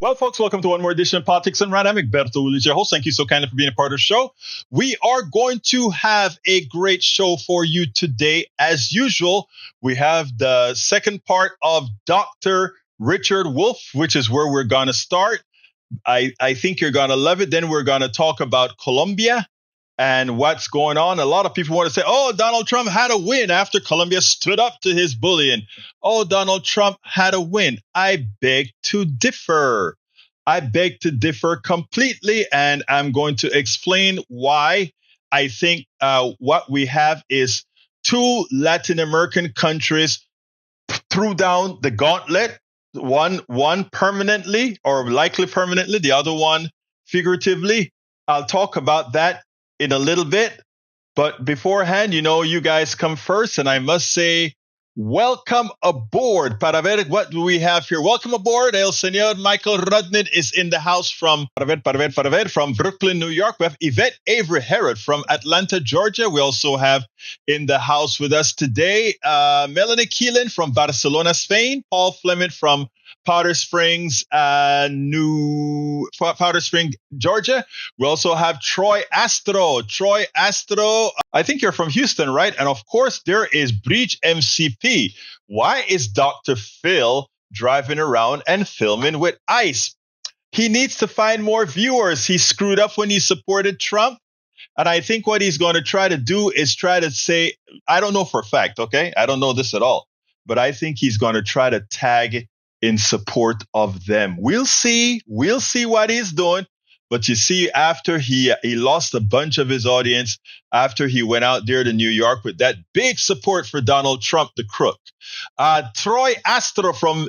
Well, folks, welcome to one more edition of Politics and Rant. I'm Egberto, Willies, your host. Thank you so kindly for being a part of the show. We are going to have a great show for you today. As usual, we have the second part of Dr. Richard Wolff, which is where we're going to start. I think you're going to love it. Then we're going to talk about Colombia and what's going on. A lot of people want to say, oh, Donald Trump had a win after Colombia stood up to his bullying. Oh, Donald Trump had a win. I beg to differ. I beg to differ completely, and I'm going to explain why I think what we have is two Latin American countries threw down the gauntlet, one permanently or likely permanently, the other one figuratively. I'll talk about that in a little bit. But beforehand, you guys come first, and I must say, welcome aboard. Para ver, what do we have here? Welcome aboard. El Señor Michael Rudnick is in the house from from Brooklyn, New York. We have Yvette Avery Herod from Atlanta, Georgia. We also have in the house with us today Melanie Keelan from Barcelona, Spain. Paul Fleming from Powder Springs, Georgia. We also have Troy Astro. I think you're from Houston, right? And of course, there is Breach MCP. Why is Dr. Phil driving around and filming with ICE? He needs to find more viewers. He screwed up when he supported Trump. And I think what he's going to try to do is try to say, I don't know for a fact, okay? I don't know this at all. But I think he's going to try to tag in support of them. We'll see what he's doing. But you see, after he lost a bunch of his audience, after he went out there to New York with that big support for Donald Trump, the crook. Troy Astro from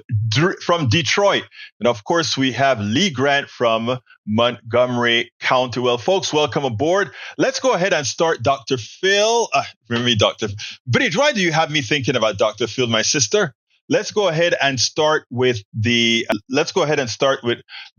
Detroit. And of course, we have Lee Grant from Montgomery County. Well, folks, welcome aboard. Let's go ahead and start Dr. Phil. Dr. Bridge, why do you have me thinking about Dr. Phil, my sister? Let's go ahead and start with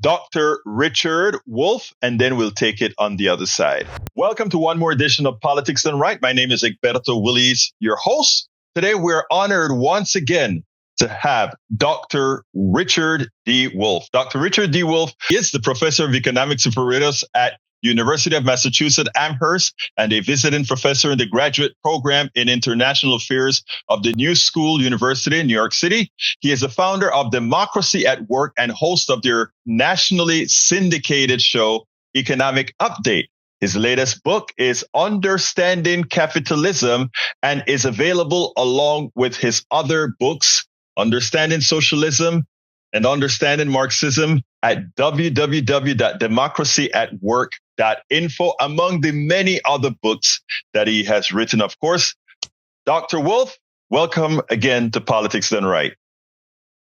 Dr. Richard Wolff, and then we'll take it on the other side. Welcome to one more edition of Politics Done Right. My name is Egberto Willies, your host. Today, we're honored once again to have Dr. Richard D. Wolff. Dr. Richard D. Wolff is the professor of economics emeritus at University of Massachusetts Amherst and a visiting professor in the graduate program in international affairs of the New School University in New York City. He is the founder of Democracy at Work and host of their nationally syndicated show, Economic Update. His latest book is Understanding Capitalism and is available along with his other books, Understanding Socialism and Understanding Marxism, at www.democracyatwork.info, among the many other books that he has written. Of course, Dr. Wolff, welcome again to Politics Done Right.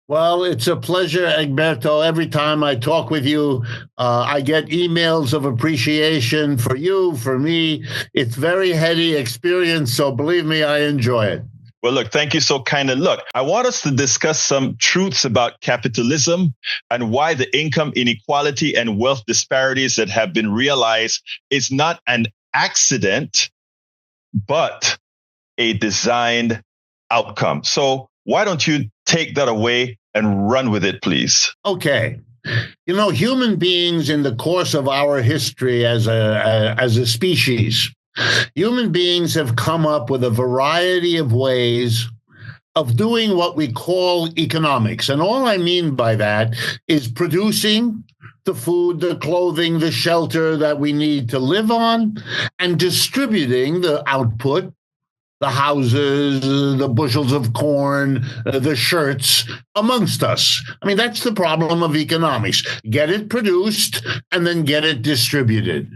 Well, it's a pleasure, Egberto. Every time I talk with you, I get emails of appreciation for you, for me. It's very heady experience, so believe me, I enjoy it. Well, look, thank you so kindly. Look, I want us to discuss some truths about capitalism and why the income inequality and wealth disparities that have been realized is not an accident, but a designed outcome. So why don't you take that away and run with it, please? Okay. Human beings in the course of our history as a species, human beings have come up with a variety of ways of doing what we call economics. And all I mean by that is producing the food, the clothing, the shelter that we need to live on, and distributing the output, the houses, the bushels of corn, the shirts amongst us. I mean, that's the problem of economics. Get it produced and then get it distributed.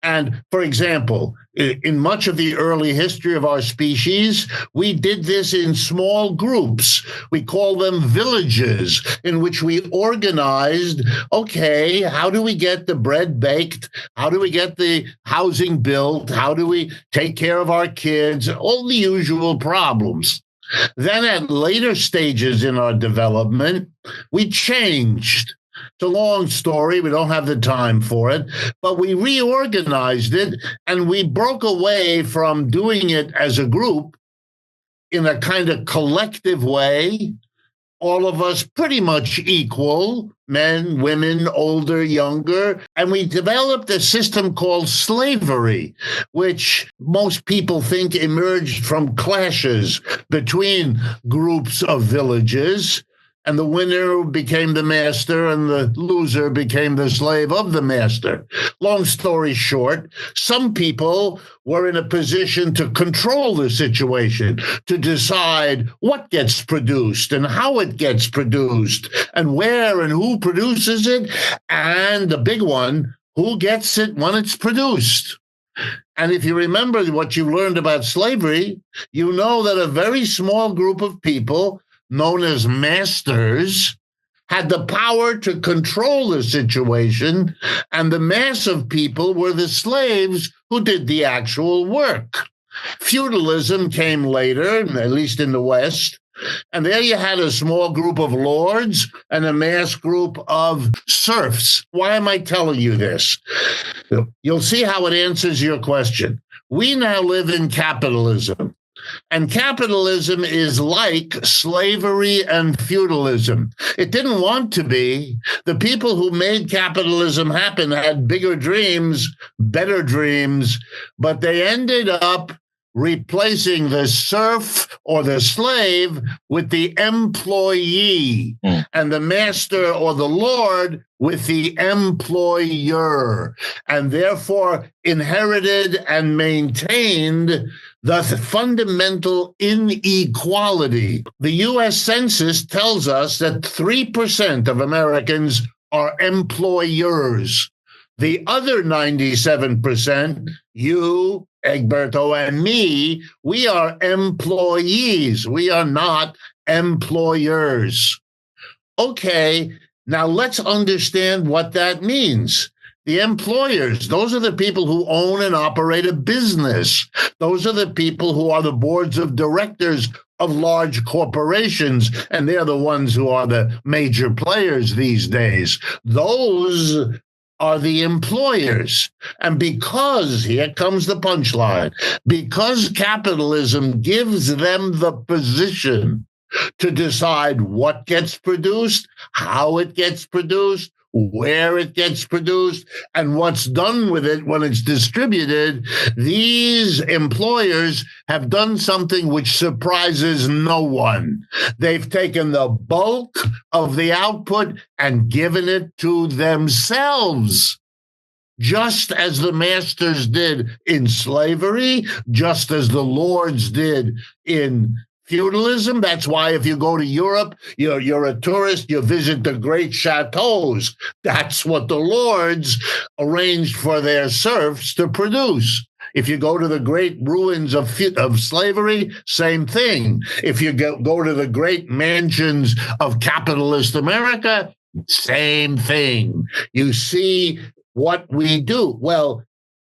And for example, in much of the early history of our species, we did this in small groups. We call them villages, in which we organized, okay, how do we get the bread baked? How do we get the housing built? How do we take care of our kids? All the usual problems. Then at later stages in our development, we changed. It's a long story. We don't have the time for it, but we reorganized it and we broke away from doing it as a group in a kind of collective way all of us pretty much equal, men, women, older, younger. And we developed a system called slavery, which most people think emerged from clashes between groups of villages. And the winner became the master and the loser became the slave of the master. Long story short, some people were in a position to control the situation, to decide what gets produced and how it gets produced and where and who produces it. And the big one, who gets it when it's produced. And if you remember what you learned about slavery, you know that a very small group of people known as masters had the power to control the situation, and the mass of people were the slaves who did the actual work. Feudalism came later, at least in the West, and there you had a small group of lords and a mass group of serfs. Why am I telling you this? You'll see how it answers your question. We now live in capitalism. And capitalism is like slavery and feudalism. It didn't want to be. The people who made capitalism happen had bigger dreams, better dreams, but they ended up replacing the serf or the slave with the employee, and the master or the lord with the employer, and therefore inherited and maintained the fundamental inequality. The U.S. Census tells us that 3% of Americans are employers. The other 97%, you, Egberto, and me, we are employees. We are not employers. Okay, now let's understand what that means. The employers, those are the people who own and operate a business. Those are the people who are the boards of directors of large corporations, and they're the ones who are the major players these days. Those are the employers. And because, here comes the punchline, because capitalism gives them the position to decide what gets produced, how it gets produced, where it gets produced, and what's done with it when it's distributed, these employers have done something which surprises no one. They've taken the bulk of the output and given it to themselves, just as the masters did in slavery, just as the lords did in feudalism. That's why if you go to Europe, you're a tourist, you visit the great chateaus. That's what the lords arranged for their serfs to produce. If you go to the great ruins of slavery, same thing. If you go to the great mansions of capitalist America, same thing. You see what we do. Well,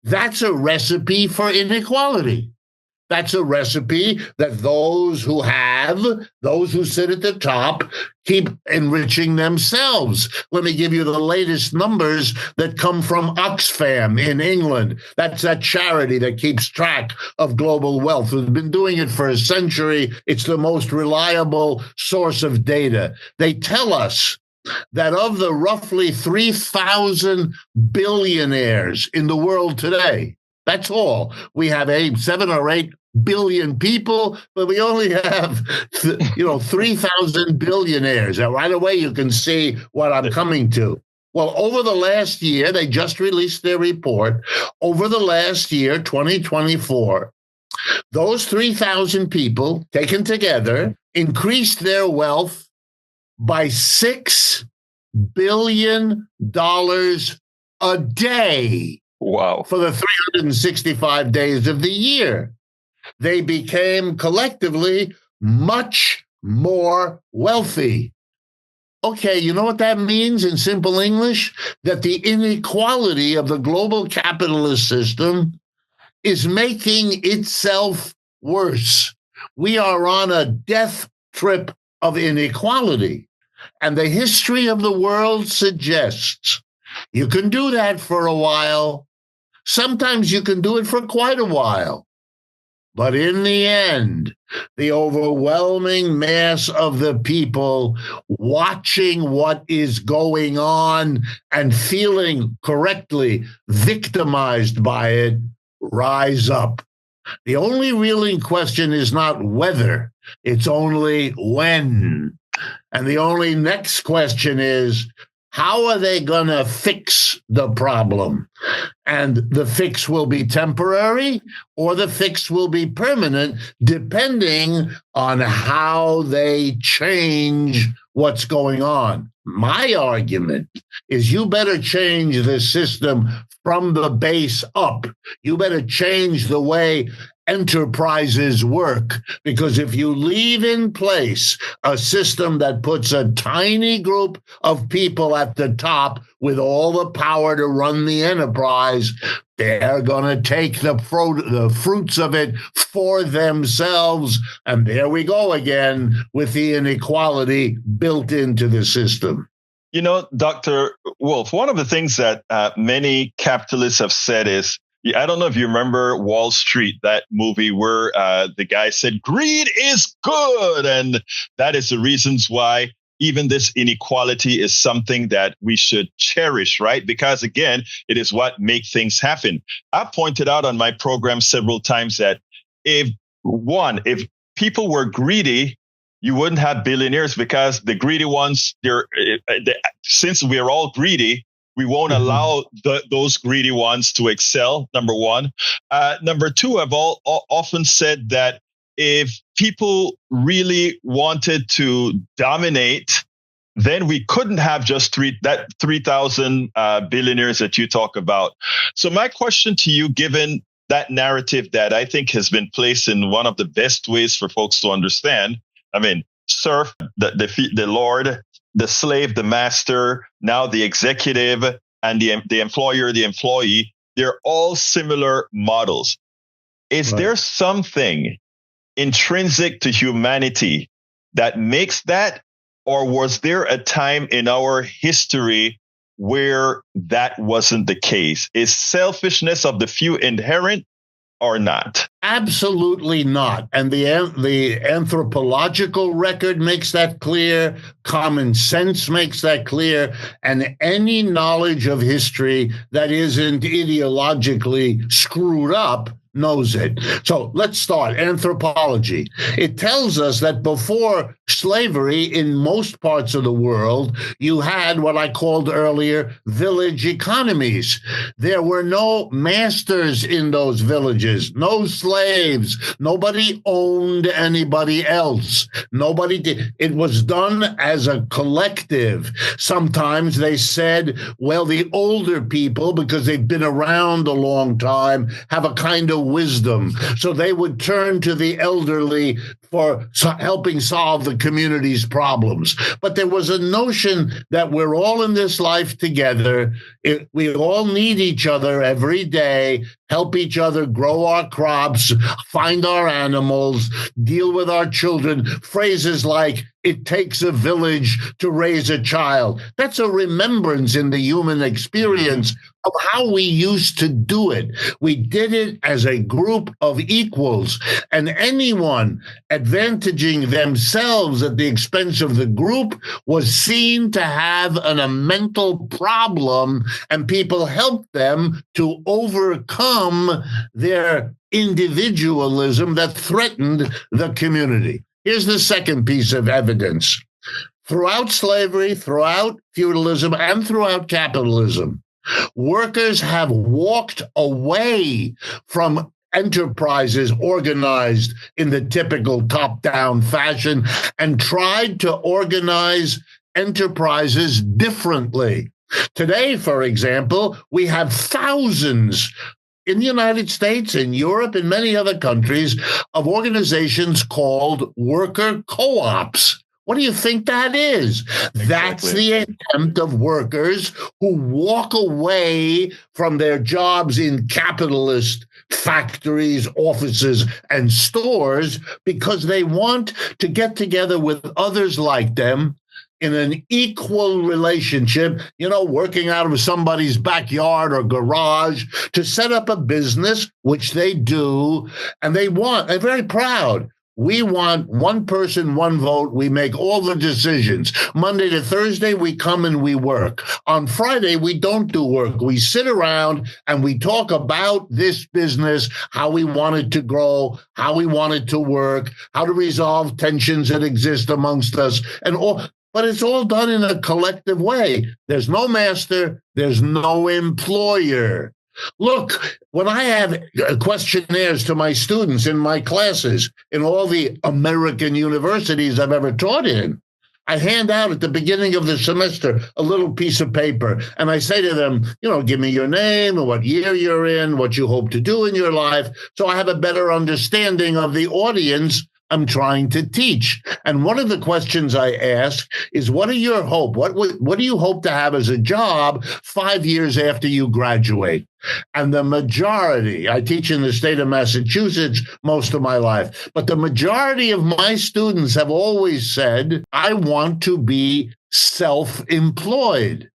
that's a recipe for inequality. That's a recipe that those who sit at the top, keep enriching themselves. Let me give you the latest numbers that come from Oxfam in England. That's that charity that keeps track of global wealth. We've been doing it for a century. It's the most reliable source of data. They tell us that of the roughly 3,000 billionaires in the world today, that's all. We have 7 or 8 billion people, but we only have 3,000 billionaires. Now, right away, you can see what I'm coming to. Well, over the last year, they just released their report. Over the last year, 2024, those 3,000 people taken together increased their wealth by $6 billion a day. Wow. For the 365 days of the year. They became collectively much more wealthy. Okay, you know what that means in simple English? That the inequality of the global capitalist system is making itself worse. We are on a death trip of inequality. And the history of the world suggests you can do that for a while. Sometimes you can do it for quite a while. But in the end, the overwhelming mass of the people watching what is going on and feeling correctly victimized by it rise up. The only real question is not whether, it's only when. And the only next question is, how are they going to fix the problem? And the fix will be temporary or the fix will be permanent, depending on how they change what's going on. My argument is you better change the system from the base up. You better change the way enterprises work, because if you leave in place a system that puts a tiny group of people at the top with all the power to run the enterprise, they're going to take the fruits of it for themselves. And there we go again with the inequality built into the system. You know, Dr. Wolff, one of the things that many capitalists have said is, I don't know if you remember Wall Street, that movie where the guy said, greed is good. And that is the reasons why even this inequality is something that we should cherish, right? Because again, it is what makes things happen. I pointed out on my program several times that if people were greedy, you wouldn't have billionaires, because the greedy ones, since we are all greedy, we won't allow those greedy ones to excel, number one. Number two, I've often said that if people really wanted to dominate, then we couldn't have just 3,000 billionaires that you talk about. So my question to you, given that narrative that I think has been placed in one of the best ways for folks to understand, I mean, serf, the Lord, the slave, the master, now the executive, and the employer, the employee, they're all similar models. Is there something intrinsic to humanity that makes that, or was there a time in our history where that wasn't the case? Is selfishness of the few inherent or not? Absolutely not. And the anthropological record makes that clear. Common sense makes that clear. And any knowledge of history that isn't ideologically screwed up knows it. So let's start. Anthropology. It tells us that before slavery in most parts of the world, you had what I called earlier village economies. There were no masters in those villages, no slaves. Nobody owned anybody else. Nobody did. It was done as a collective. Sometimes they said, well, the older people, because they've been around a long time, have a kind of wisdom. So they would turn to the elderly for helping solve the community's problems. But there was a notion that we're all in this life together. We all need each other every day, help each other grow our crops, find our animals, deal with our children. Phrases like, it takes a village to raise a child. That's a remembrance in the human experience of how we used to do it. We did it as a group of equals, and anyone advantaging themselves at the expense of the group was seen to have a mental problem, and people helped them to overcome their individualism that threatened the community. Here's the second piece of evidence. Throughout slavery, throughout feudalism, and throughout capitalism, workers have walked away from enterprises organized in the typical top-down fashion and tried to organize enterprises differently. Today, for example, we have thousands in the United States, in Europe, in many other countries, of organizations called worker co-ops. What do you think that is? Exactly. That's the attempt of workers who walk away from their jobs in capitalist factories, offices, and stores because they want to get together with others like them in an equal relationship, working out of somebody's backyard or garage to set up a business, which they do, and they're very proud. We want one person, one vote. We make all the decisions. Monday to Thursday, we come and we work. On Friday, we don't do work. We sit around and we talk about this business, how we want it to grow, how we want it to work, how to resolve tensions that exist amongst us, and all. But it's all done in a collective way. There's no master. There's no employer. Look, when I have questionnaires to my students in my classes, in all the American universities I've ever taught in, I hand out at the beginning of the semester a little piece of paper, and I say to them, give me your name and what year you're in, what you hope to do in your life, so I have a better understanding of the audience I'm trying to teach. And one of the questions I ask is, what are your hope? What do you hope to have as a job 5 years after you graduate? And the majority, I teach in the state of Massachusetts most of my life, but the majority of my students have always said, I want to be self-employed.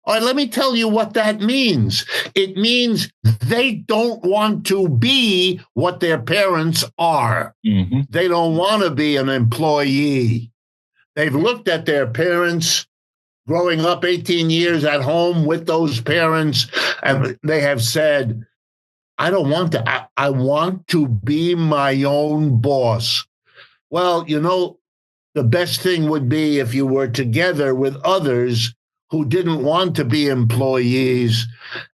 All right, let me tell you what that means. It means they don't want to be what their parents are. Mm-hmm. They don't want to be an employee. They've looked at their parents growing up 18 years at home with those parents, and they have said, I don't want to. I want to be my own boss. Well, the best thing would be if you were together with others who didn't want to be employees,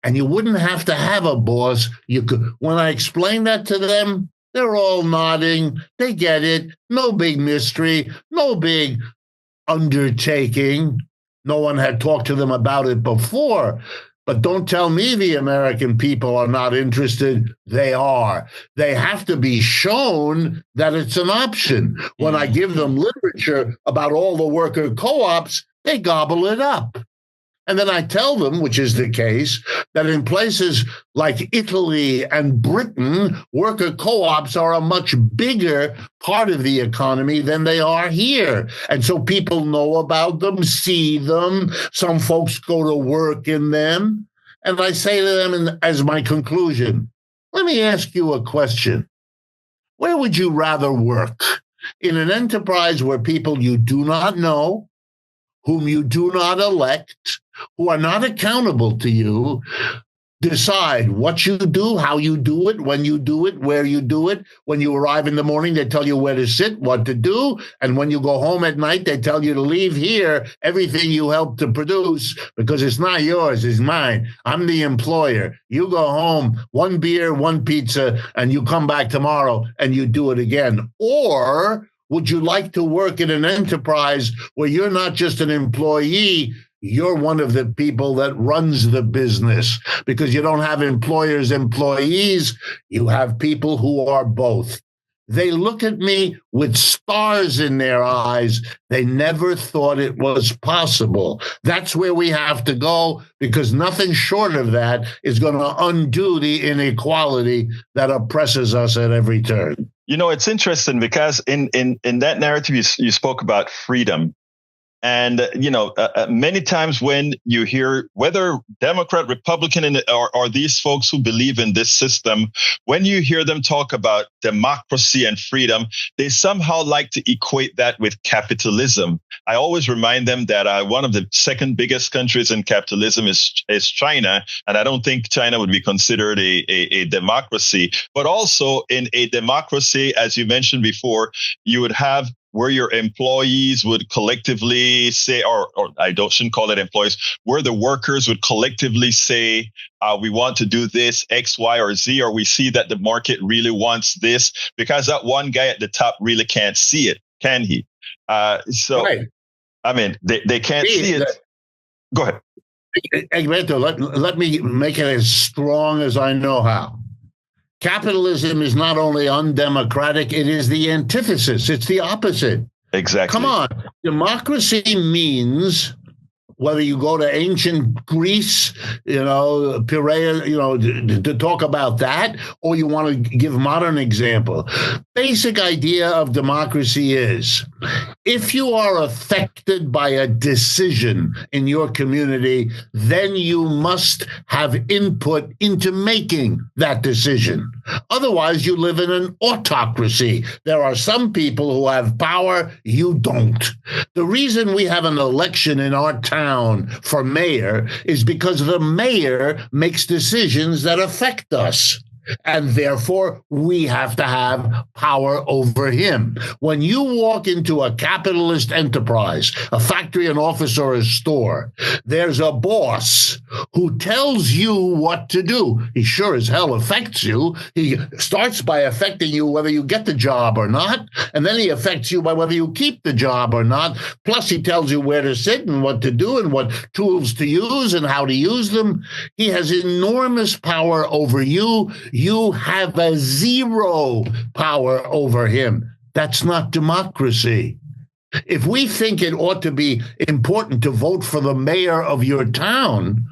and you wouldn't have to have a boss. You could. When I explain that to them, they're all nodding. They get it. No big mystery. No big undertaking. No one had talked to them about it before. But don't tell me the American people are not interested. They are. They have to be shown that it's an option. When I give them literature about all the worker co-ops, they gobble it up. And then I tell them, which is the case, that in places like Italy and Britain, worker co-ops are a much bigger part of the economy than they are here. And so people know about them, see them. Some folks go to work in them. And I say to them, as my conclusion, let me ask you a question. Where would you rather work? In an enterprise where people you do not know, whom you do not elect, who are not accountable to you, decide what you do, how you do it, when you do it, where you do it. When you arrive in the morning, they tell you where to sit, what to do. And when you go home at night, they tell you to leave here everything you helped to produce, because it's not yours, it's mine. I'm the employer. You go home, one beer, one pizza, and you come back tomorrow and you do it again. Or would you like to work in an enterprise where you're not just an employee, you're one of the people that runs the business, because you don't have employees, you have people who are both. They look at me with stars in their eyes. They never thought it was possible. That's where we have to go, because nothing short of that is going to undo the inequality that oppresses us at every turn. It's interesting because in that narrative, you spoke about freedom. And, many times when you hear whether Democrat, Republican, or these folks who believe in this system, when you hear them talk about democracy and freedom, they somehow like to equate that with capitalism. I always remind them that one of the second biggest countries in capitalism is China. And I don't think China would be considered a democracy. But also in a democracy, as you mentioned before, you would have where your employees would collectively say, or I shouldn't call it employees, where the workers would collectively say, we want to do this, X, Y, or Z, or we see that the market really wants this, because that one guy at the top really can't see it, can he? Right. I mean, they can't see it. Go ahead. Egberto, let me make it as strong as I know how. Capitalism is not only undemocratic, it is the antithesis. It's the opposite. Exactly. Come on. Democracy means whether you go to ancient Greece, Piraeus, to talk about that, or you want to give modern example. Basic idea of democracy is if you are affected by a decision in your community, then you must have input into making that decision. Otherwise, you live in an autocracy. There are some people who have power, you don't. The reason we have an election in our town for mayor is because the mayor makes decisions that affect us. And therefore, we have to have power over him. When you walk into a capitalist enterprise, a factory, an office, or a store, there's a boss who tells you what to do. He sure as hell affects you. He starts by affecting you whether you get the job or not, and then he affects you by whether you keep the job or not. Plus, he tells you where to sit and what to do and what tools to use and how to use them. He has enormous power over you. You have a zero power over him. That's not democracy. If we think it ought to be important to vote for the mayor of your town,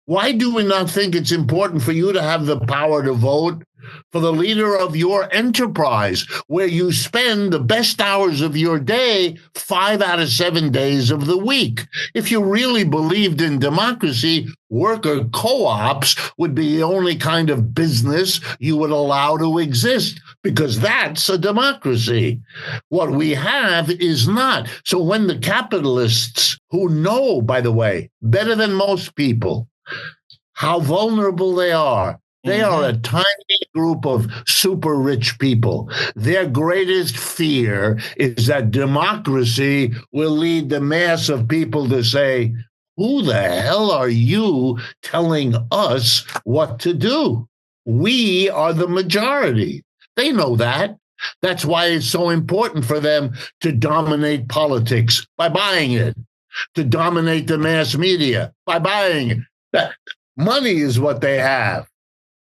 why do we not think it's important for you to have the power to vote for the leader of your enterprise, where you spend the best hours of your day 5 out of 7 days of the week? If you really believed in democracy, worker co-ops would be the only kind of business you would allow to exist, because that's a democracy. What we have is not. So when the capitalists, who know, by the way, better than most people, how vulnerable they are a tiny group of super rich people. Their greatest fear is that democracy will lead the mass of people to say, who the hell are you telling us what to do? We are the majority. They know that. That's why it's so important for them to dominate politics by buying it, to dominate the mass media by buying it. Money is what they have.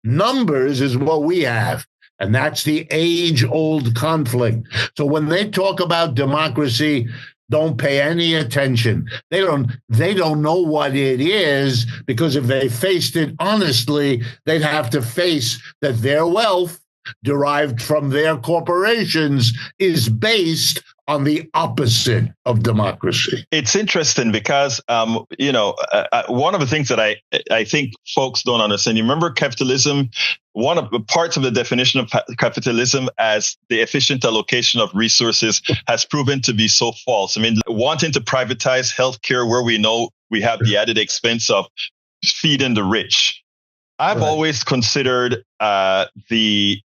Numbers is what we have. And that's the age-old conflict. So when they talk about democracy, don't pay any attention. They don't know what it is, because if they faced it honestly, they'd have to face that their wealth derived from their corporations is based on the opposite of democracy. It's interesting because, one of the things that I think folks don't understand, you remember capitalism, one of the parts of the definition of capitalism as the efficient allocation of resources has proven to be so false. I mean, wanting to privatize healthcare where we know we have the added expense of feeding the rich. I've always considered the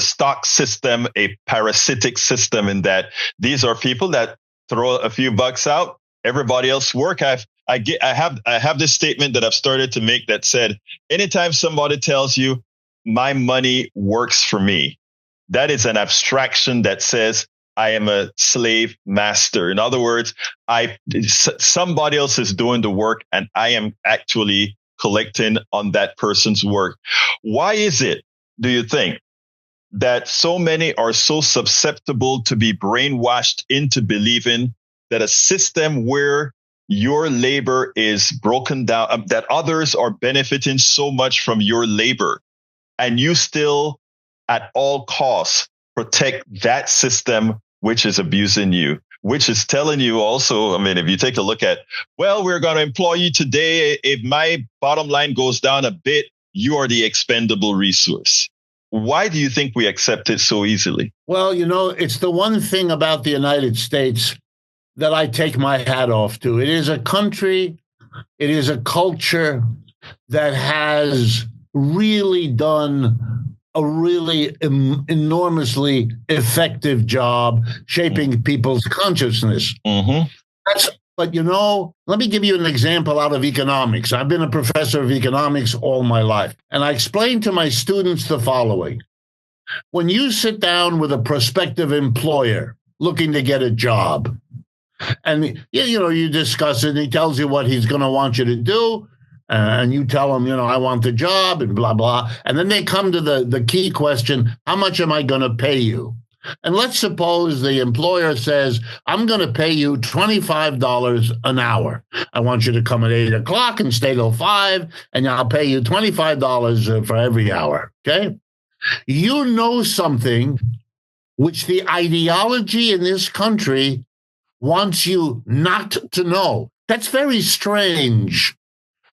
stock system a parasitic system, in that these are people that throw a few bucks out, everybody else work. I have this statement that I've started to make that said, anytime somebody tells you my money works for me, that is an abstraction that says I am a slave master. In other words, somebody else is doing the work and I am actually collecting on that person's work. Why is it, do you think, that so many are so susceptible to be brainwashed into believing that a system where your labor is broken down, that others are benefiting so much from your labor, and you still at all costs protect that system which is abusing you? Which is telling you also, I mean, if you take a look at, well, we're going to employ you today. If my bottom line goes down a bit, you are the expendable resource. Why do you think we accept it so easily? Well, it's the one thing about the United States that I take my hat off to. It is a country, it is a culture that has really done a really enormously effective job shaping people's consciousness. Mm-hmm. But, let me give you an example out of economics. I've been a professor of economics all my life, and I explain to my students the following. When you sit down with a prospective employer looking to get a job, and, you discuss it, and he tells you what he's going to want you to do, and you tell them, I want the job and blah, blah. And then they come to the key question, how much am I going to pay you? And let's suppose the employer says, I'm going to pay you $25 an hour. I want you to come at 8 o'clock and stay till 5, and I'll pay you $25 for every hour. Okay? You know something which the ideology in this country wants you not to know. That's very strange,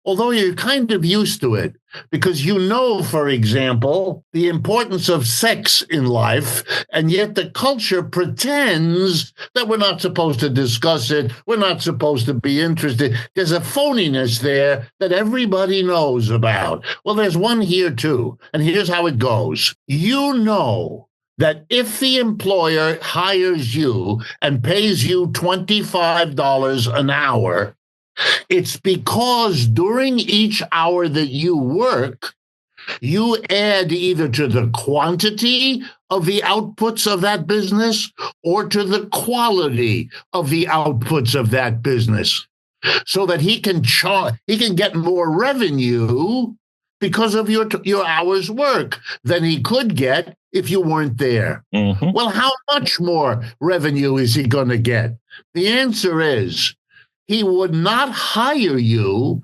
although you're kind of used to it, because you know, for example, the importance of sex in life, and yet the culture pretends that we're not supposed to discuss it, we're not supposed to be interested. There's a phoniness there that everybody knows about. Well, there's one here too, and here's how it goes. You know that if the employer hires you and pays you $25 an hour, it's because during each hour that you work, you add either to the quantity of the outputs of that business or to the quality of the outputs of that business, so that he can get more revenue because of your hours work than he could get if you weren't there. Mm-hmm. Well, how much more revenue is he going to get? The answer is, he would not hire you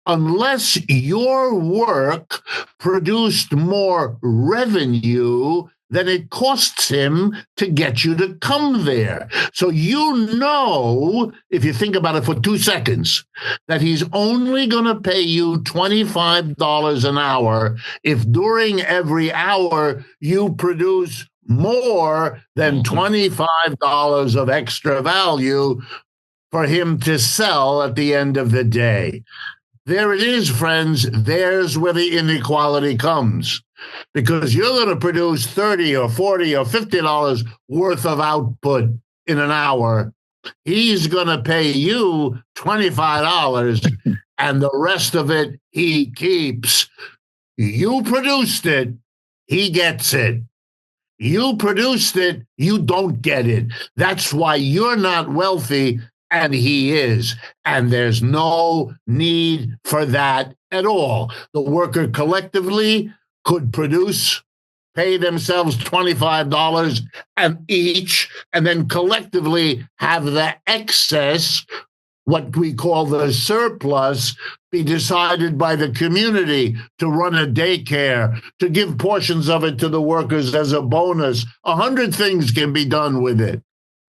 unless your work produced more revenue than it costs him to get you to come there. So you know, if you think about it for 2 seconds, that he's only going to pay you $25 an hour if during every hour you produce more than $25 of extra value for him to sell at the end of the day. There it is, friends. There's where the inequality comes. Because you're going to produce $30 or $40 or $50 worth of output in an hour. He's going to pay you $25, and the rest of it he keeps. You produced it, he gets it. You produced it, you don't get it. That's why you're not wealthy, and he is. And there's no need for that at all. The worker collectively could pay themselves $25 each, and then collectively have the excess, what we call the surplus, be decided by the community to run a daycare, to give portions of it to the workers as a bonus. 100 things can be done with it.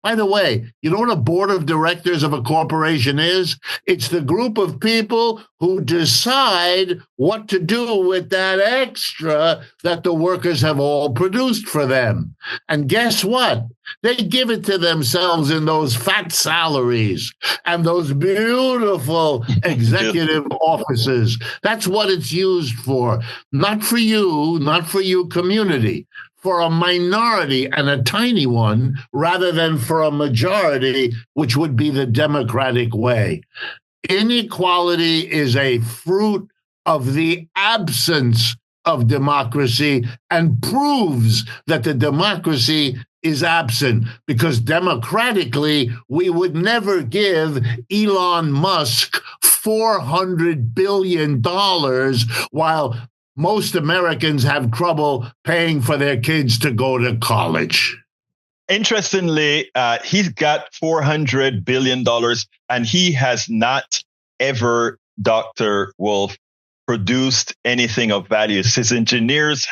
By the way, you know what a board of directors of a corporation is? It's the group of people who decide what to do with that extra that the workers have all produced for them. And guess what? They give it to themselves in those fat salaries and those beautiful executive offices. That's what it's used for. Not for you, community. For a minority, and a tiny one, rather than for a majority, which would be the democratic way. Inequality is a fruit of the absence of democracy and proves that the democracy is absent, because democratically, we would never give Elon Musk $400 billion while most Americans have trouble paying for their kids to go to college. Interestingly, he's got $400 billion, and he has not ever, Dr. Wolff, produced anything of value. His engineers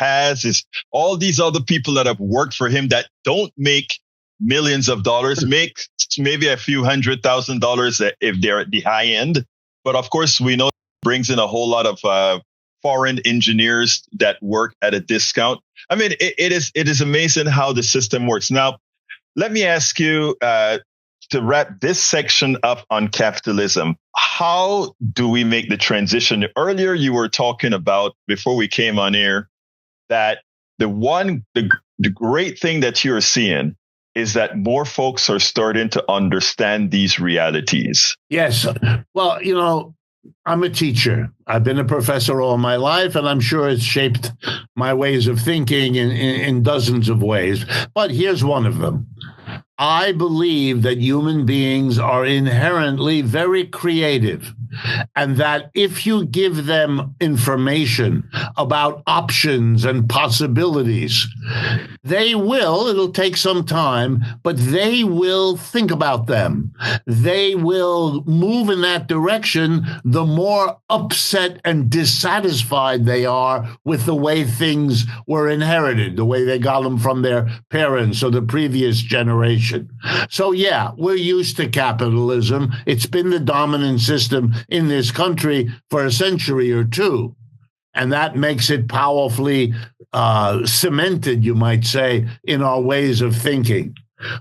all these other people that have worked for him that don't make millions of dollars, make maybe a few $100,000 if they're at the high end. But of course, we know it brings in a whole lot of foreign engineers that work at a discount. I mean, it is amazing how the system works. Now, let me ask you to wrap this section up on capitalism. How do we make the transition? Earlier, you were talking about, before we came on air, that the great thing that you're seeing is that more folks are starting to understand these realities. Yes. Well, I'm a teacher. I've been a professor all my life, and I'm sure it's shaped my ways of thinking in dozens of ways. But here's one of them. I believe that human beings are inherently very creative. and that if you give them information about options and possibilities, it'll take some time, but they will think about them. They will move in that direction the more upset and dissatisfied they are with the way things were inherited, the way they got them from their parents or the previous generation. So yeah, we're used to capitalism. It's been the dominant system in this country for a century or two. And that makes it powerfully cemented, you might say, in our ways of thinking.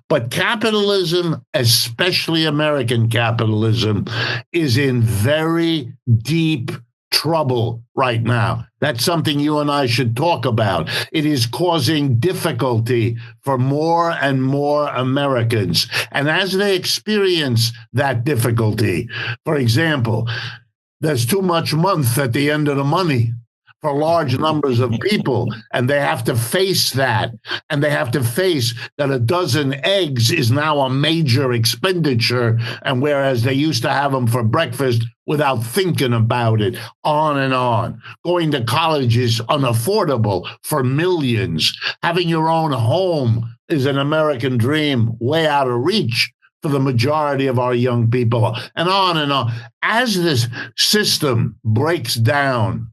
But capitalism, especially American capitalism, is in very deep trouble right now. That's something you and I should talk about. It is causing difficulty for more and more Americans. And as they experience that difficulty, for example, there's too much month at the end of the money for large numbers of people, and they have to face that. And they have to face that a dozen eggs is now a major expenditure, and whereas they used to have them for breakfast without thinking about it, on and on. Going to college is unaffordable for millions. Having your own home is an American dream way out of reach for the majority of our young people, and on and on. As this system breaks down,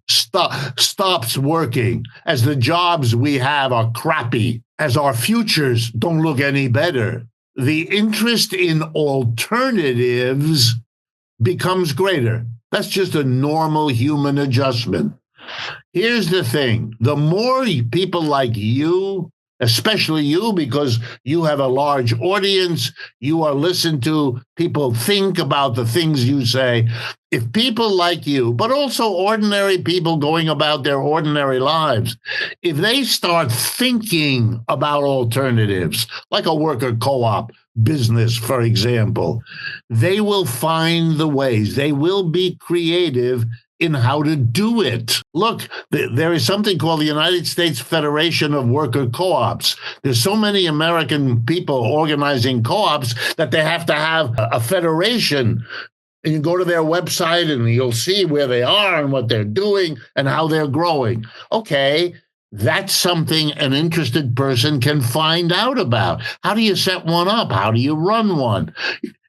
stops working, as the jobs we have are crappy, as our futures don't look any better, the interest in alternatives becomes greater. That's just a normal human adjustment. Here's the thing. The more people like you, especially you, because you have a large audience, you are listened to, people think about the things you say. If people like you, but also ordinary people going about their ordinary lives, if they start thinking about alternatives, like a worker co-op business, for example, they will find the ways. They will be creative in how to do it. Look, there is something called the United States Federation of Worker Co-ops. There's so many American people organizing co-ops that they have to have a federation. And you go to their website and you'll see where they are and what they're doing and how they're growing. Okay, that's something an interested person can find out about. How do you set one up? How do you run one?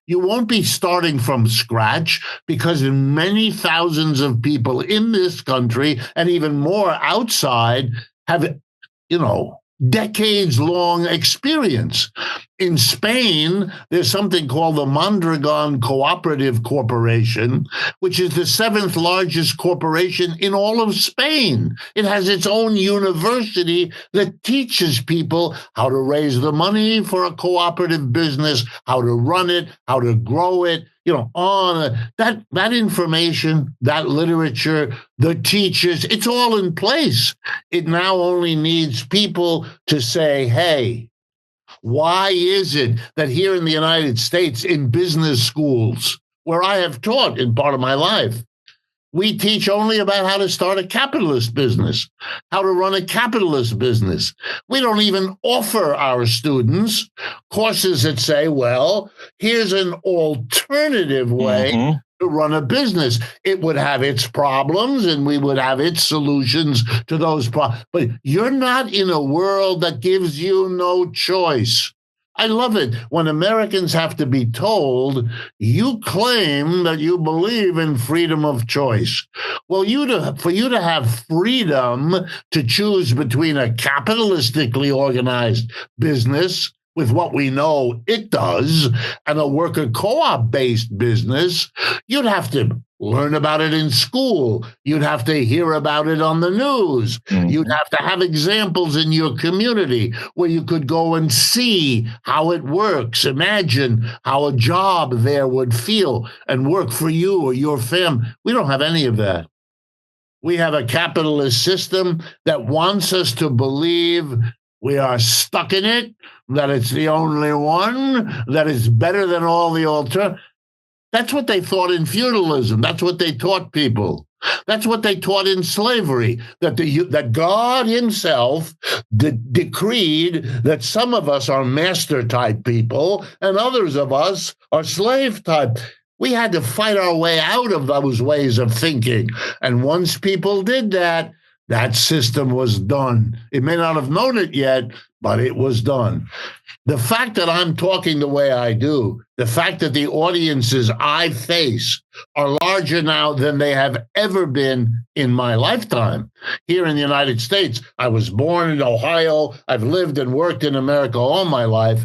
You won't be starting from scratch, because many thousands of people in this country and even more outside have, decades-long experience. In Spain, there's something called the Mondragon Cooperative Corporation, which is the seventh largest corporation in all of Spain. It has its own university that teaches people how to raise the money for a cooperative business, how to run it, how to grow it, on that information, that literature, the teachers, it's all in place. It now only needs people to say, hey, why is it that here in the United States, in business schools, where I have taught in part of my life, we teach only about how to start a capitalist business, how to run a capitalist business. We don't even offer our students courses that say, well, here's an alternative way to run a business. It would have its problems and we would have its solutions to those problems. But you're not in a world that gives you no choice. I love it when Americans have to be told, you claim that you believe in freedom of choice. Well, for you to have freedom to choose between a capitalistically organized business, with what we know it does, and a worker co-op based business, you'd have to learn about it in school. You'd have to hear about it on the news. You'd have to have examples in your community where you could go and see how it works. Imagine how a job there would feel and work for you or your family. We don't have any of that. We have a capitalist system that wants us to believe we are stuck in it, that it's the only one, that it's better than all the alternatives. That's what they thought in feudalism. That's what they taught people. That's what they taught in slavery, that God himself decreed that some of us are master-type people and others of us are slave-type. We had to fight our way out of those ways of thinking. And once people did that, that system was done. It may not have known it yet, but it was done. The fact that I'm talking the way I do, the fact that the audiences I face are larger now than they have ever been in my lifetime. Here in the United States, I was born in Ohio. I've lived and worked in America all my life.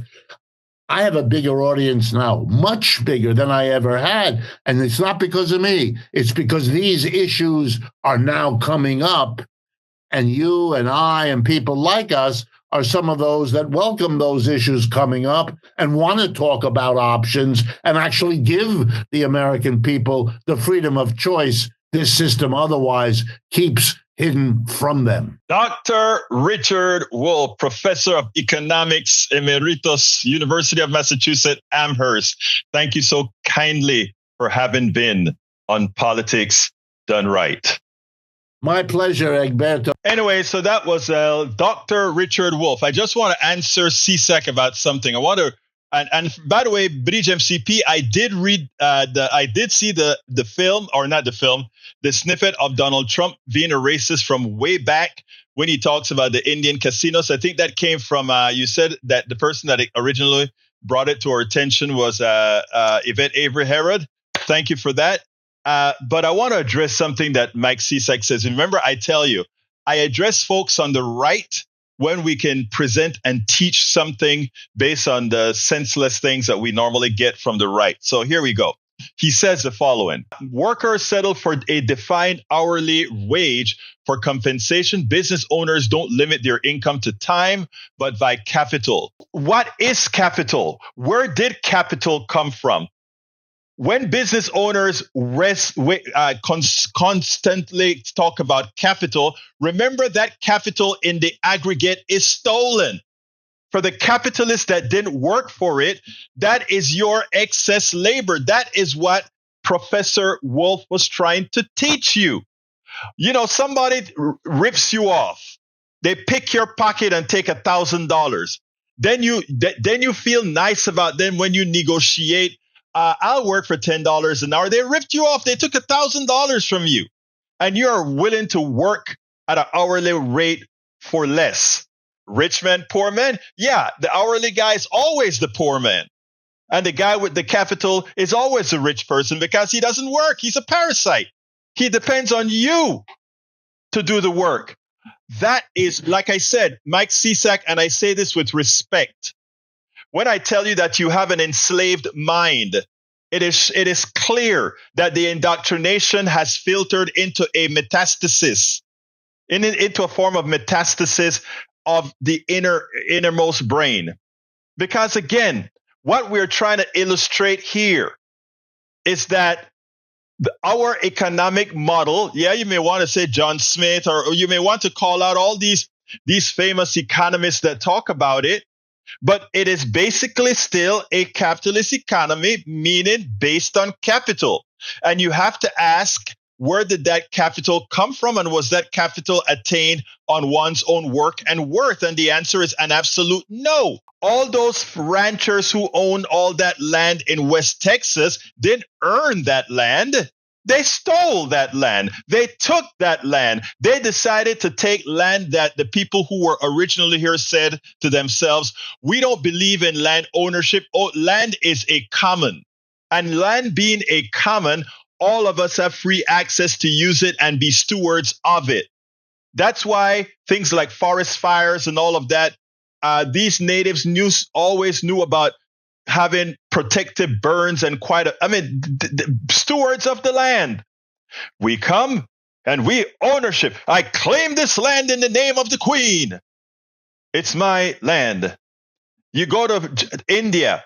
I have a bigger audience now, much bigger than I ever had. And it's not because of me. It's because these issues are now coming up. And you and I and people like us are some of those that welcome those issues coming up and want to talk about options and actually give the American people the freedom of choice this system otherwise keeps hidden from them. Dr. Richard Wolff, Professor of Economics Emeritus, University of Massachusetts, Amherst. Thank you so kindly for having been on Politics Done Right. My pleasure, Egberto. Anyway, so that was Dr. Richard Wolff. I just want to answer CSEC about something. I want to, and by the way, Bridge MCP, I did read, I did see the film, or not the film, the snippet of Donald Trump being a racist from way back when he talks about the Indian casinos. I think that came from, you said that the person that originally brought it to our attention was Yvette Avery Herod. Thank you for that. But I want to address something that Mike Cisak says. Remember, I tell you, I address folks on the right when we can present and teach something based on the senseless things that we normally get from the right. So here we go. He says the following: workers settle for a defined hourly wage for compensation. Business owners don't limit their income to time, but by capital. What is capital? Where did capital come from? When business owners constantly talk about capital, remember that capital in the aggregate is stolen. For the capitalists that didn't work for it, that is your excess labor. That is what Professor Wolff was trying to teach you. You know, somebody rips you off. They pick your pocket and take $1,000. Then you feel nice about them when you negotiate. I'll work for $10 an hour. They ripped you off. They took $1,000 from you, and you're willing to work at an hourly rate for less. Rich man, poor man. Yeah, the hourly guy is always the poor man, and the guy with the capital is always a rich person because he doesn't work. He's a parasite. He depends on you to do the work. That is, like I said, Mike Cisak, and I say this with respect. When I tell you that you have an enslaved mind, it is clear that the indoctrination has filtered into a metastasis, into a form of metastasis of the innermost brain. Because again, what we're trying to illustrate here is that our economic model, yeah, you may want to say John Smith, or you may want to call out all these famous economists that talk about it, but it is basically still a capitalist economy, meaning based on capital. And you have to ask, where did that capital come from? And was that capital attained on one's own work and worth? And the answer is an absolute no. All those ranchers who owned all that land in West Texas didn't earn that land. They stole that land. They took that land. They decided to take land that the people who were originally here said to themselves, we don't believe in land ownership. Oh, land is a common. And land being a common, all of us have free access to use it and be stewards of it. That's why things like forest fires and all of that, these natives always knew about having protective burns and stewards of the land. We come and we ownership. I claim this land in the name of the Queen. It's my land. You go to India.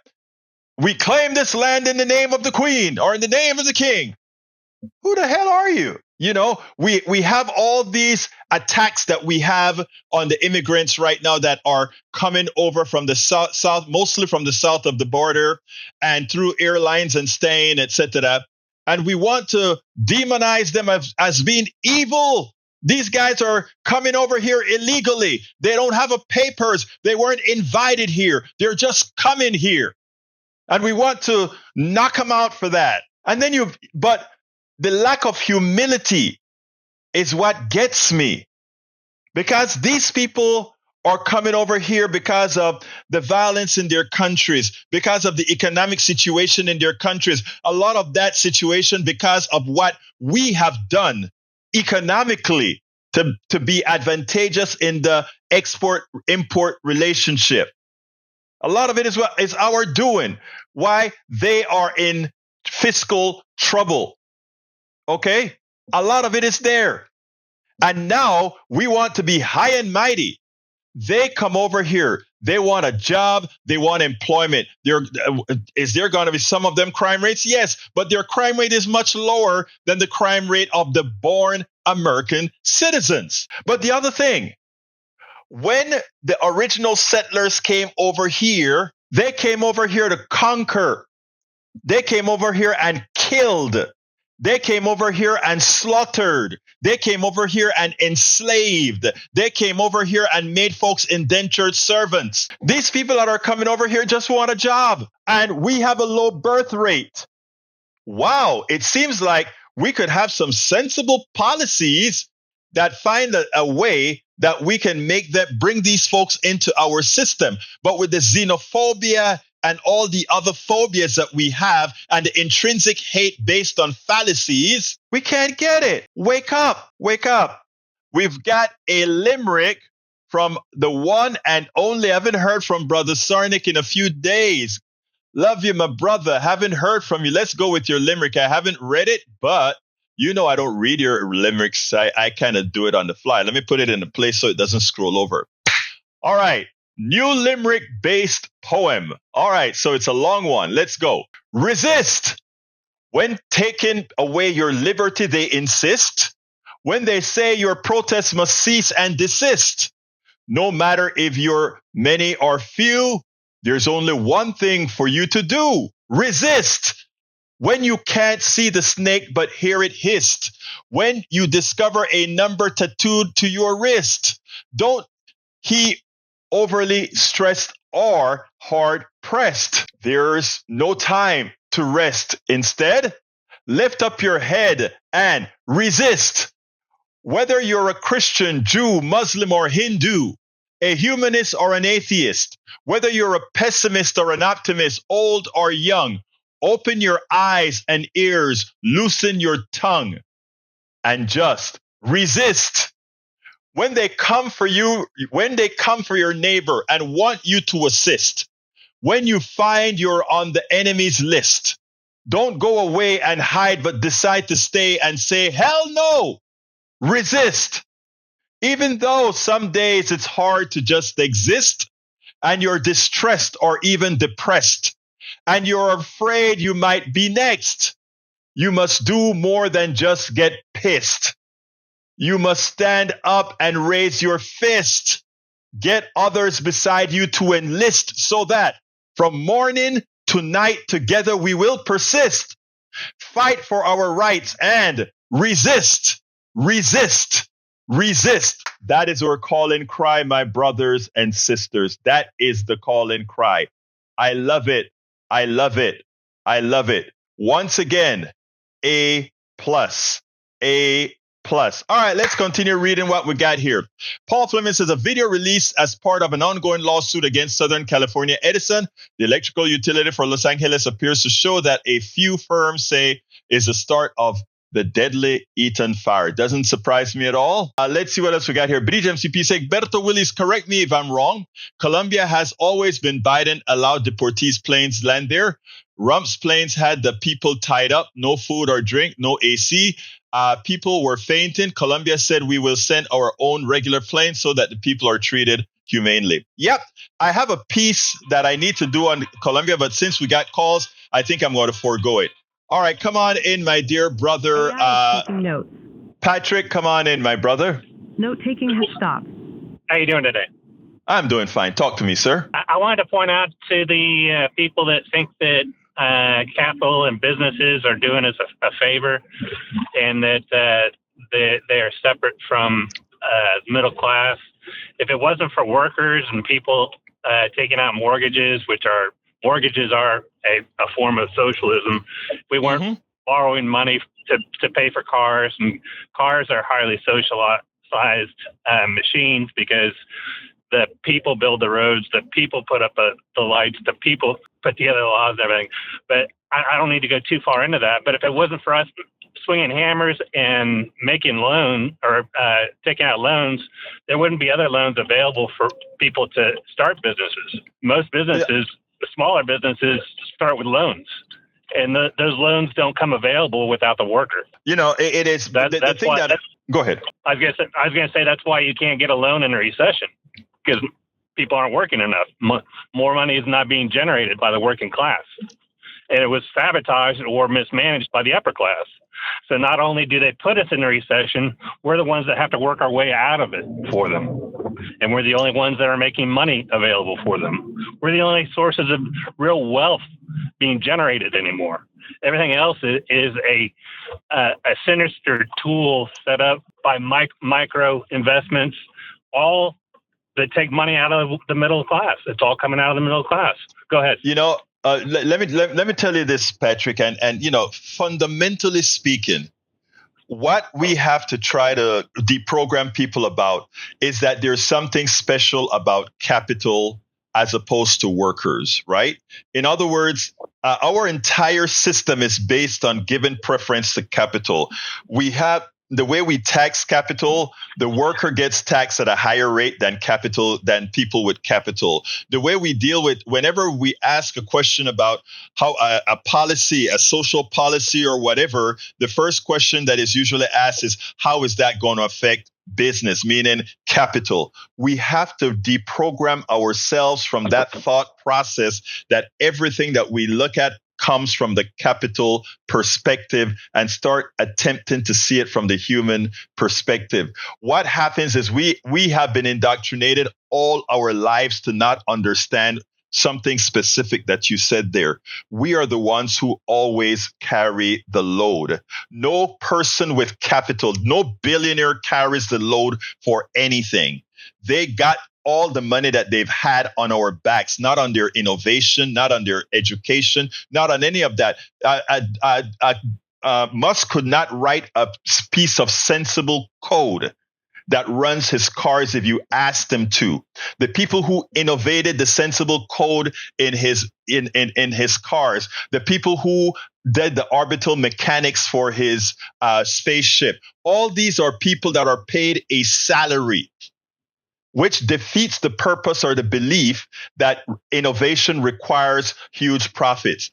We claim this land in the name of the Queen or in the name of the King. Who the hell are you? You know, we have all these attacks that we have on the immigrants right now that are coming over from the south, mostly from the south of the border and through airlines and staying, etc. And we want to demonize them as being evil. These guys are coming over here illegally. They don't have papers. They weren't invited here. They're just coming here. And we want to knock them out for that. And then but the lack of humility is what gets me, because these people are coming over here because of the violence in their countries, because of the economic situation in their countries. A lot of that situation because of what we have done economically to be advantageous in the export-import relationship. A lot of it is our doing. Why they are in fiscal trouble. Okay? A lot of it is there. And now we want to be high and mighty. They come over here. They want a job. They want employment. Is there going to be some of them crime rates? Yes, but their crime rate is much lower than the crime rate of the born American citizens. But the other thing, when the original settlers came over here, they came over here to conquer. They came over here and killed. They came over here and slaughtered. They came over here and enslaved. They came over here and made folks indentured servants. These people that are coming over here just want a job. And we have a low birth rate. Wow, it seems like we could have some sensible policies that find a way that we can bring these folks into our system. But with the xenophobia and all the other phobias that we have and the intrinsic hate based on fallacies, we can't get it. Wake up, wake up. We've got a limerick from the one and only. I haven't heard from Brother Sarnik in a few days. Love you, my brother. Haven't heard from you. Let's go with your limerick. I haven't read it, but you know I don't read your limericks. I kind of do it on the fly. Let me put it in a place so it doesn't scroll over. All right. New limerick-based poem. All right, so it's a long one. Let's go. Resist. When taking away your liberty, they insist. When they say your protest must cease and desist. No matter if you're many or few, there's only one thing for you to do. Resist. When you can't see the snake but hear it hissed. When you discover a number tattooed to your wrist. Don't he overly stressed or hard pressed. There's no time to rest. Instead, lift up your head and resist. Whether you're a Christian, Jew, Muslim, or Hindu, a humanist or an atheist, whether you're a pessimist or an optimist, old or young, open your eyes and ears, loosen your tongue, and just resist. When they come for you, when they come for your neighbor and want you to assist, when you find you're on the enemy's list, don't go away and hide, but decide to stay and say, hell no, resist. Even though some days it's hard to just exist and you're distressed or even depressed and you're afraid you might be next, you must do more than just get pissed. You must stand up and raise your fist. Get others beside you to enlist so that from morning to night together we will persist. Fight for our rights and resist, resist, resist. That is our call and cry, my brothers and sisters. That is the call and cry. I love it. I love it. I love it. Once again, A+, A+. All right, let's continue reading what we got here. Paul Fleming says a video released as part of an ongoing lawsuit against Southern California Edison, the electrical utility for Los Angeles, appears to show that a few firms say is the start of the deadly Eaton fire. Doesn't surprise me at all. Let's see what else we got here. Bridge MCP says, Egberto, Willies, correct me if I'm wrong. Colombia has always been Biden allowed deportees planes land there. Rump's planes had the people tied up, no food or drink, no AC. People were fainting. Colombia said we will send our own regular planes so that the people are treated humanely. Yep, I have a piece that I need to do on Colombia, but since we got calls, I think I'm going to forego it. All right, come on in, my dear brother. Taking notes. Patrick, come on in, my brother. Note taking has stopped. How you doing today? I'm doing fine. Talk to me, sir. I wanted to point out to the people that think that capital and businesses are doing us a favor, and that they are separate from the middle class. If it wasn't for workers and people taking out mortgages, mortgages are a form of socialism. If we weren't borrowing money to pay for cars, and cars are highly socialized machines because the people build the roads, the people put up the lights, the people put together the laws and everything. But I don't need to go too far into that. But if it wasn't for us swinging hammers and making loans or taking out loans, there wouldn't be other loans available for people to start businesses. Most businesses, the smaller businesses, start with loans. And those loans don't come available without the worker. It is the thing why, that. Go ahead. I was gonna say that's why you can't get a loan in a recession, because people aren't working enough. More money is not being generated by the working class, and it was sabotaged or mismanaged by the upper class. So not only do they put us in a recession, we're the ones that have to work our way out of it for them. And we're the only ones that are making money available for them. We're the only sources of real wealth being generated anymore. Everything else is a sinister tool set up by micro investments, all that take money out of the middle class. It's all coming out of the middle class. Go ahead. Let me tell you this, Patrick, and fundamentally speaking, what we have to try to deprogram people about is that there's something special about capital as opposed to workers, right? In other words, our entire system is based on giving preference to capital. We have the way we tax capital, the worker gets taxed at a higher rate than people with capital. The way we deal with, whenever we ask a question about how a policy, a social policy or whatever, the first question that is usually asked is, how is that going to affect business, meaning capital? We have to deprogram ourselves from that thought process that everything that we look at comes from the capital perspective and start attempting to see it from the human perspective. What happens is we have been indoctrinated all our lives to not understand something specific that you said there. We are the ones who always carry the load. No person with capital, no billionaire carries the load for anything. They got all the money that they've had on our backs, not on their innovation, not on their education, not on any of that. Musk could not write a piece of sensible code that runs his cars if you asked him to. The people who innovated the sensible code in his cars, the people who did the orbital mechanics for his spaceship, all these are people that are paid a salary, which defeats the purpose or the belief that innovation requires huge profits.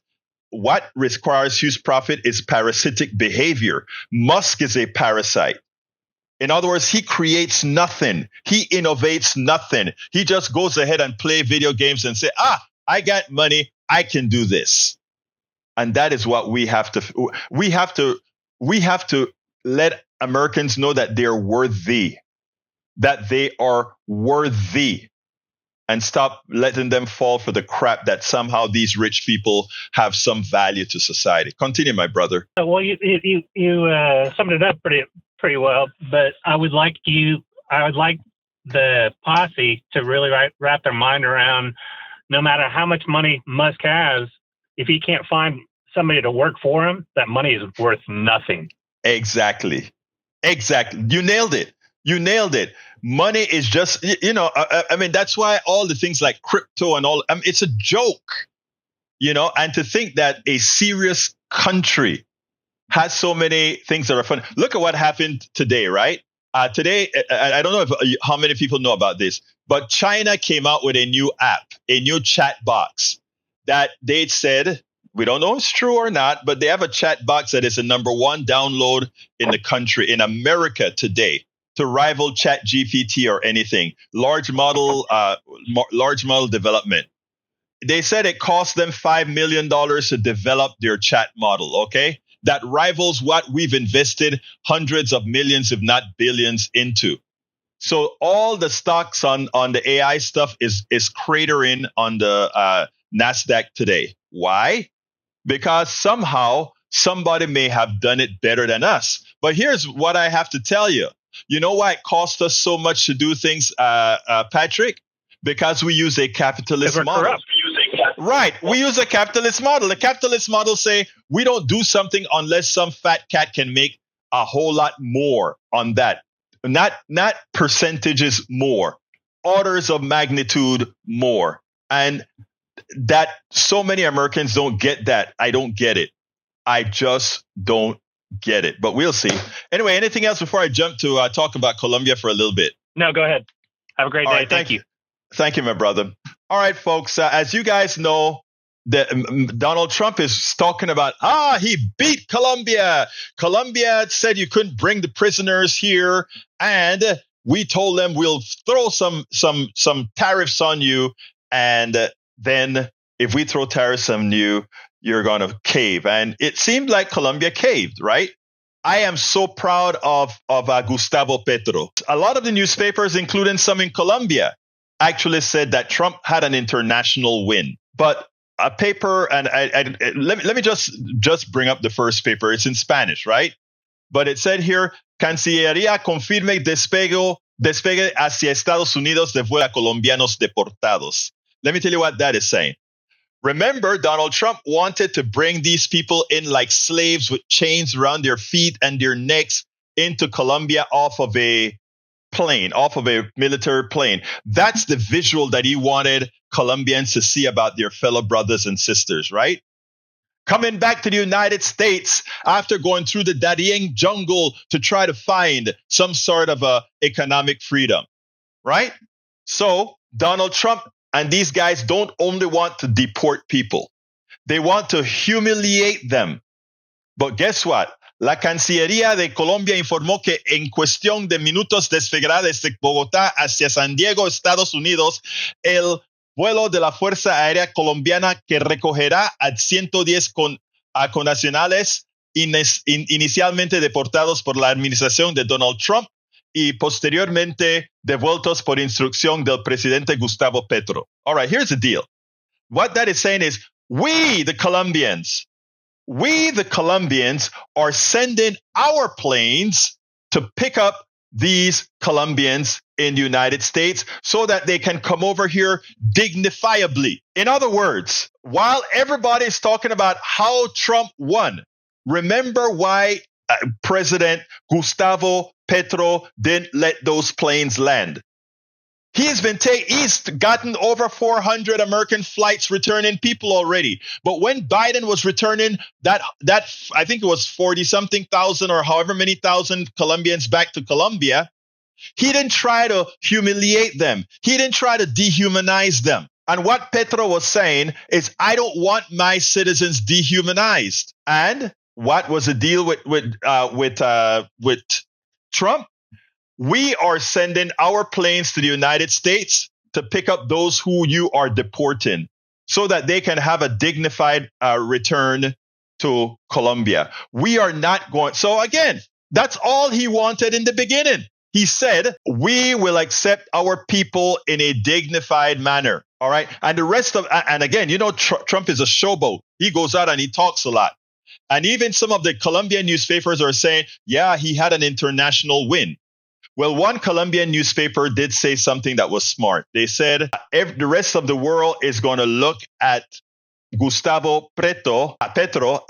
What requires huge profit is parasitic behavior. Musk is a parasite. In other words, he creates nothing. He innovates nothing. He just goes ahead and play video games and say, I got money, I can do this. And that is what we have to let Americans know that they're worthy. That they are worthy, and stop letting them fall for the crap that somehow these rich people have some value to society. Continue, my brother. Well, you summed it up pretty well, but I would like the posse to really wrap their mind around, no matter how much money Musk has, if he can't find somebody to work for him, that money is worth nothing. Exactly. You nailed it. Money is just, that's why all the things like crypto and all, it's a joke, and to think that a serious country has so many things that are fun. Look at what happened today, right? Today, I don't know how many people know about this, but China came out with a new app, a new chat box that they said, we don't know if it's true or not, but they have a chat box that is the number one download in the country, in America today, to rival ChatGPT or anything. Large model development. They said it cost them $5 million to develop their chat model, okay? That rivals what we've invested hundreds of millions, if not billions, into. So all the stocks on the AI stuff is cratering on the NASDAQ today. Why? Because somehow somebody may have done it better than us. But here's what I have to tell you. You know why it costs us so much to do things, Patrick? Because we use a capitalist model. Right. We use a capitalist model. The capitalist model say we don't do something unless some fat cat can make a whole lot more on that. Not percentages more, orders of magnitude more. And that so many Americans don't get that. I don't get it. I just don't get it. But we'll see. Anyway, anything else before I jump to talk about Colombia for a little bit? No, go ahead. Have a great day. Right, thank you. Thank you, my brother. All right, folks. As you guys know, Donald Trump is talking about, he beat Colombia. Colombia said you couldn't bring the prisoners here. And we told them we'll throw some tariffs on you. And then if we throw tariffs on you, you're going to cave. And it seemed like Colombia caved, right? I am so proud of Gustavo Petro. A lot of the newspapers, including some in Colombia, actually said that Trump had an international win. But a paper, and let me just bring up the first paper. It's in Spanish, right? But it said here, Cancillería confirme despegue hacia Estados Unidos de vuelta a colombianos deportados. Let me tell you what that is saying. Remember, Donald Trump wanted to bring these people in like slaves with chains around their feet and their necks into Colombia off of a military plane. That's the visual that he wanted Colombians to see about their fellow brothers and sisters, right? Coming back to the United States after going through the Darien jungle to try to find some sort of economic freedom, right? So Donald Trump and these guys don't only want to deport people. They want to humiliate them. But guess what? La Cancillería de Colombia informó que en cuestión de minutos despegará desde Bogotá hacia San Diego, Estados Unidos, el vuelo de la Fuerza Aérea Colombiana que recogerá a 110 connacionales inicialmente deportados por la administración de Donald Trump y posteriormente devueltos por instrucción del presidente Gustavo Petro. All right, here's the deal. What that is saying is we, the Colombians, are sending our planes to pick up these Colombians in the United States so that they can come over here dignifiably. In other words, while everybody is talking about how Trump won, remember why President Gustavo Petro didn't let those planes land. He's gotten over 400 American flights returning people already. But when Biden was returning that I think it was 40-something thousand or however many thousand Colombians back to Colombia, he didn't try to humiliate them. He didn't try to dehumanize them. And what Petro was saying is, I don't want my citizens dehumanized. And what was the deal with Trump? We are sending our planes to the United States to pick up those who you are deporting so that they can have a dignified return to Colombia. We are not going. So again, that's all he wanted in the beginning. He said, we will accept our people in a dignified manner. All right. And the rest of, and again, Trump is a showboat. He goes out and he talks a lot. And even some of the Colombian newspapers are saying, yeah, he had an international win. Well, one Colombian newspaper did say something that was smart. They said the rest of the world is going to look at Gustavo Petro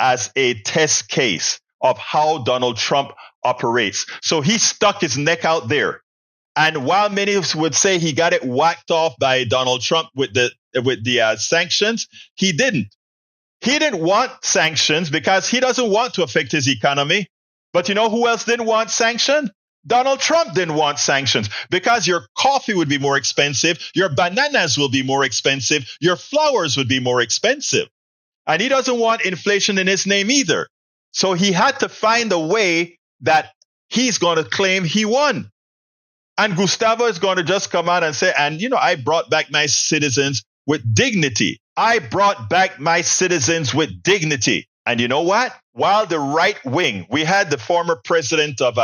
as a test case of how Donald Trump operates. So he stuck his neck out there. And while many would say he got it whacked off by Donald Trump with the sanctions, he didn't. He didn't want sanctions because he doesn't want to affect his economy. But you know who else didn't want sanctions? Donald Trump didn't want sanctions because your coffee would be more expensive, your bananas will be more expensive, your flowers would be more expensive. And he doesn't want inflation in his name either. So he had to find a way that he's going to claim he won. And Gustavo is going to just come out and say, and I brought back my citizens with dignity. I brought back my citizens with dignity. And you know what? While the right wing, we had the former president of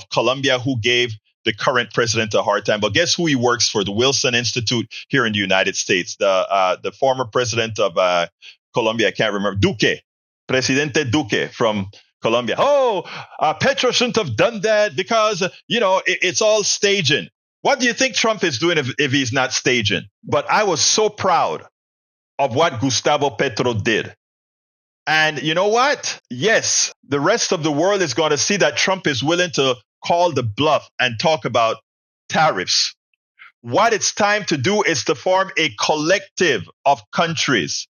Colombia who gave the current president a hard time. But guess who he works for? The Wilson Institute here in the United States. The former president of Colombia, I can't remember, Presidente Duque from Colombia. Petro shouldn't have done that because, it's all staging. What do you think Trump is doing if he's not staging? But I was so proud of what Gustavo Petro did. And you know what? Yes, the rest of the world is going to see that Trump is willing to call the bluff and talk about tariffs. What it's time to do is to form a collective of countries,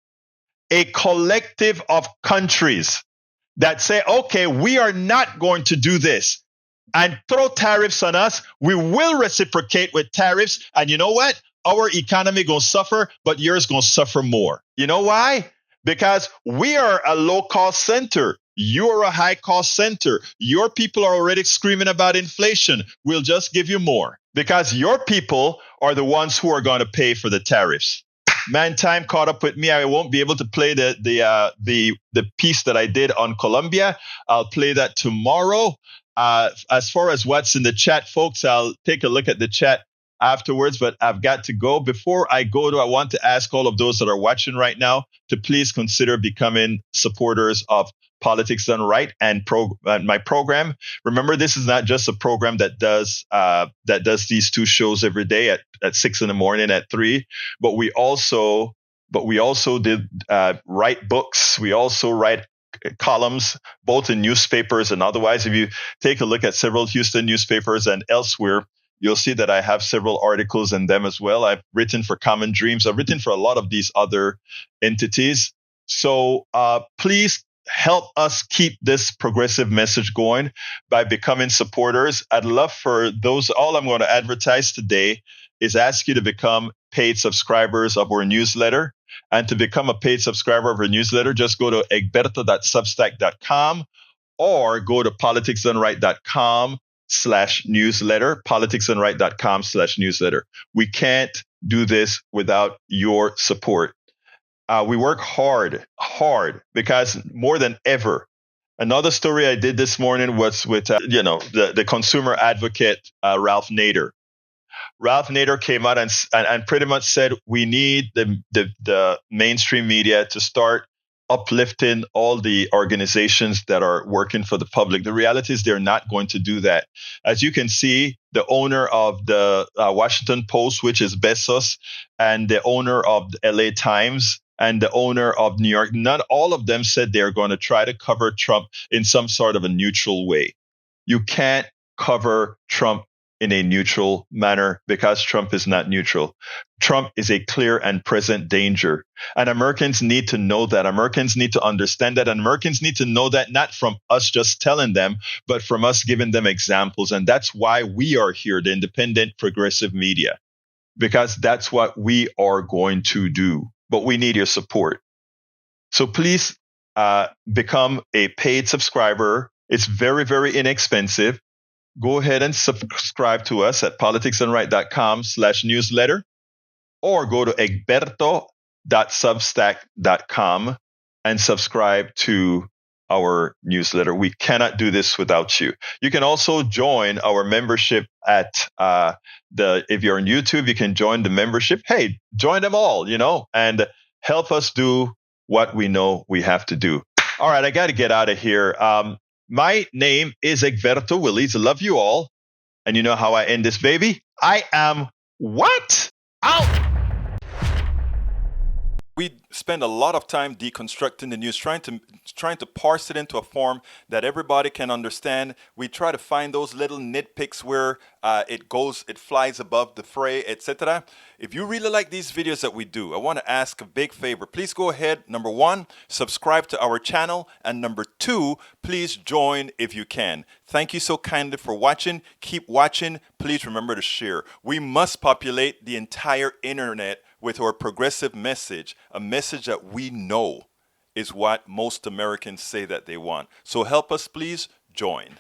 that say, okay, we are not going to do this and throw tariffs on us. We will reciprocate with tariffs. And you know what? Our economy going to suffer, but yours going to suffer more. You know why? Because we are a low-cost center. You're a high-cost center. Your people are already screaming about inflation. We'll just give you more because your people are the ones who are going to pay for the tariffs. Man, time caught up with me. I won't be able to play the piece that I did on Colombia. I'll play that tomorrow. As far as what's in the chat, folks, I'll take a look at the chat afterwards, but I've got to go. Before I go, I want to ask all of those that are watching right now to please consider becoming supporters of Politics Done Right and my program. Remember, this is not just a program that does these two shows every day at 6 a.m. at 3, but we also did write books. We also write columns, both in newspapers and otherwise. If you take a look at several Houston newspapers and elsewhere, you'll see that I have several articles in them as well. I've written for Common Dreams. I've written for a lot of these other entities. So please help us keep this progressive message going by becoming supporters. I'd love for those, all I'm going to advertise today is ask you to become paid subscribers of our newsletter. And to become a paid subscriber of our newsletter, just go to egberto.substack.com or go to politicsdoneright.com/newsletter, politicsdoneright.com/newsletter. We can't do this without your support. We work hard, because more than ever. Another story I did this morning was with, the consumer advocate, Ralph Nader. Ralph Nader came out and pretty much said we need the mainstream media to start uplifting all the organizations that are working for the public. The reality is they're not going to do that. As you can see, the owner of the Washington Post, which is Bezos, and the owner of the LA Times, and the owner of New York, not all of them said they're going to try to cover Trump in some sort of a neutral way. You can't cover Trump in a neutral manner because Trump is not neutral. Trump is a clear and present danger. And Americans need to know that. Americans need to understand that. And Americans need to know that not from us just telling them, but from us giving them examples. And that's why we are here, the independent progressive media, because that's what we are going to do. But we need your support. So please become a paid subscriber. It's very, very inexpensive. Go ahead and subscribe to us at politicsdoneright.com/newsletter or go to egberto.substack.com and subscribe to our newsletter. We cannot do this without you. You can also join our membership at if you're on YouTube, you can join the membership. Hey, join them all, and help us do what we know we have to do. All right, I got to get out of here. My name is Egberto Willies. I love you all. And you know how I end this, baby? I am what? Out! We spend a lot of time deconstructing the news, trying to parse it into a form that everybody can understand. We try to find those little nitpicks where it flies above the fray, etc. If you really like these videos that we do, I want to ask a big favor. Please go ahead. Number 1, subscribe to our channel. And number 2, please join if you can. Thank you so kindly for watching. Keep watching. Please remember to share. We must populate the entire internet with our progressive message, a message that we know is what most Americans say that they want. So help us, please join.